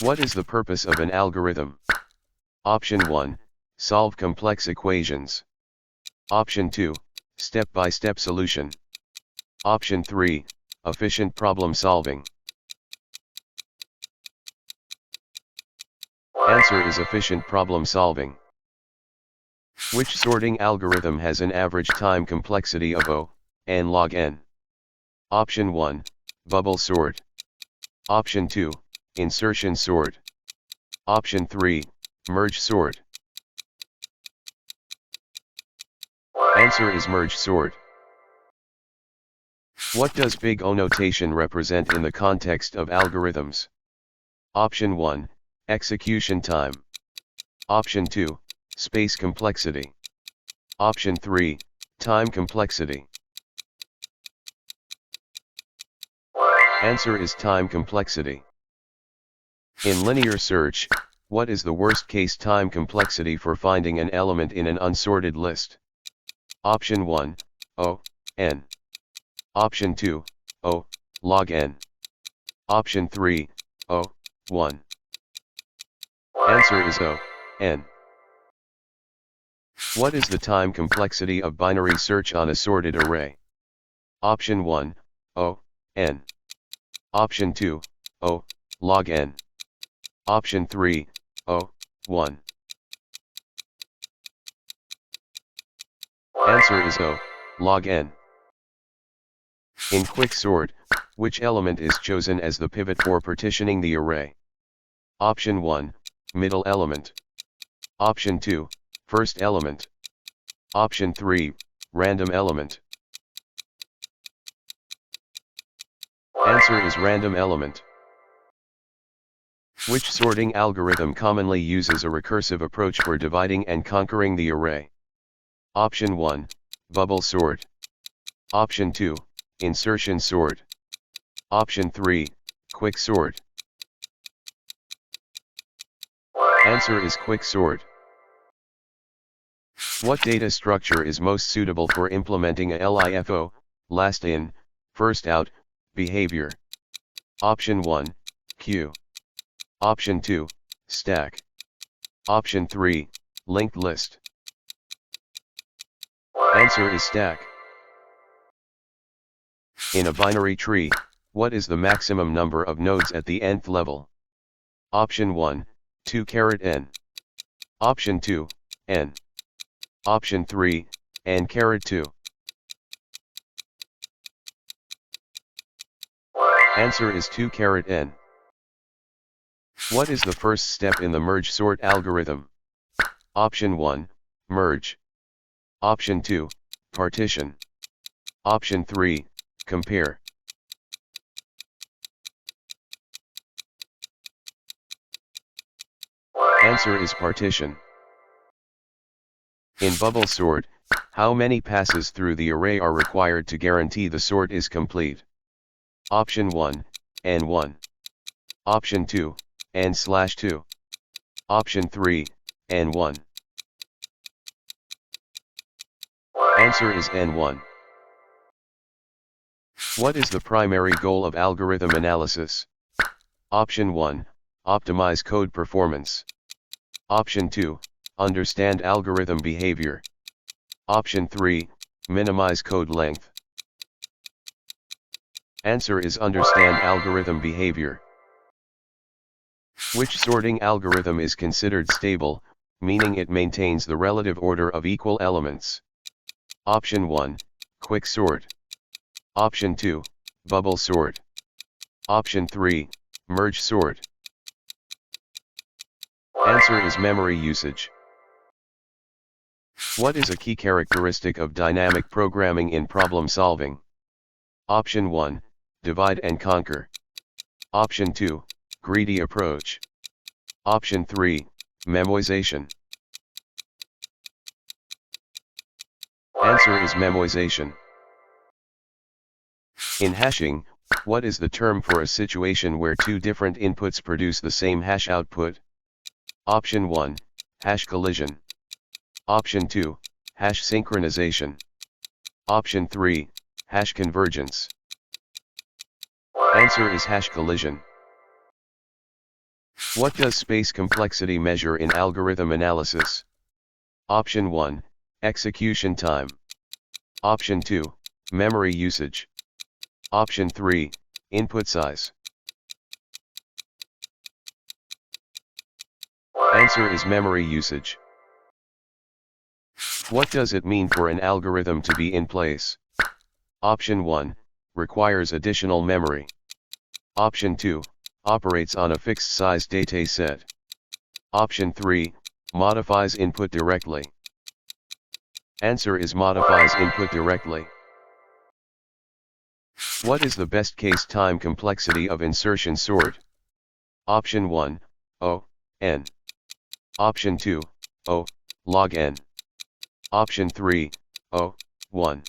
What is the purpose of an algorithm? Option 1, solve complex equations. Option 2, step-by-step solution. Option 3, efficient problem solving. Answer is efficient problem solving. Which sorting algorithm has an average time complexity of n log n? Option 1, bubble sort. Option 2, insertion sort. Option 3, merge sort. Answer is merge sort. What does big O notation represent in the context of algorithms? Option 1, execution time. Option 2, space complexity. Option 3, time complexity. Answer is time complexity. In linear search, what is the worst case time complexity for finding an element in an unsorted list? Option 1, n. Option 2, log n. Option 3, 1. Answer is n. What is the time complexity of binary search on a sorted array? Option 1, n. Option 2, log n. Option 3, 1. Answer is log n. In quicksort, which element is chosen as the pivot for partitioning the array? Option 1, middle element. Option 2, first element. Option 3, random element. Answer is random element. Which sorting algorithm commonly uses a recursive approach for dividing and conquering the array? Option 1, bubble sort. Option 2, insertion sort. Option 3, quicksort. Answer is quicksort. What data structure is most suitable for implementing a LIFO, last in, first out, behavior? Option 1, queue. Option 2, stack. Option 3, linked list. Answer is stack. In a binary tree, what is the maximum number of nodes at the nth level? Option 1, 2n. Option 2, n. Option 3, n(2). Answer is 2n. What is the first step in the merge sort algorithm? Option 1, merge. Option 2, partition. Option 3, compare. Answer is partition. In bubble sort, how many passes through the array are required to guarantee the sort is complete? Option 1, n1. Option 2, n/2. Option 3, n1. Answer is n1. What is the primary goal of algorithm analysis? Option 1, optimize code performance. Option 2, understand algorithm behavior. Option 3, minimize code length. Answer is understand algorithm behavior. Which sorting algorithm is considered stable, meaning it maintains the relative order of equal elements? Option 1, quicksort. Option 2, bubble sort. Option 3, merge sort. Answer is memory usage. What is a key characteristic of dynamic programming in problem solving? Option 1, divide and conquer. Option 2, greedy approach. Option 3, memoization. Answer is memoization. In hashing, what is the term for a situation where two different inputs produce the same hash output? Option 1, hash collision. Option 2, hash synchronization. Option 3, hash convergence. Answer is hash collision. What does space complexity measure in algorithm analysis? Option 1, execution time. Option 2, memory usage. Option 3, input size. Answer is memory usage. What does it mean for an algorithm to be in place? Option 1, requires additional memory. Option 2, operates on a fixed size data set. Option 3, modifies input directly. Answer is modifies input directly. What is the best case time complexity of insertion sort? Option 1, O, n. Option 2, O, log n. Option 3, O, 1.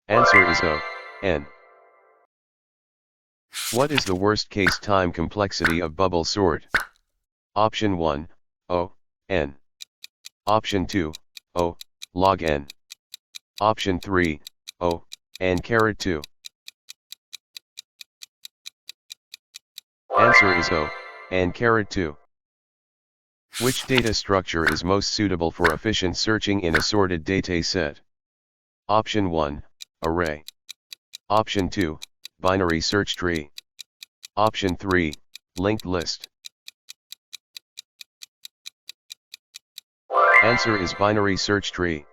Answer is O, n. What is the worst case time complexity of bubble sort? Option 1, O, n. Option 2, O, log n. Option 3, O, n caret 2. Answer is O, n caret 2. Which data structure is most suitable for efficient searching in a sorted data set? Option 1, array. Option 2, binary search tree. Option 3, linked list. Answer is binary search tree.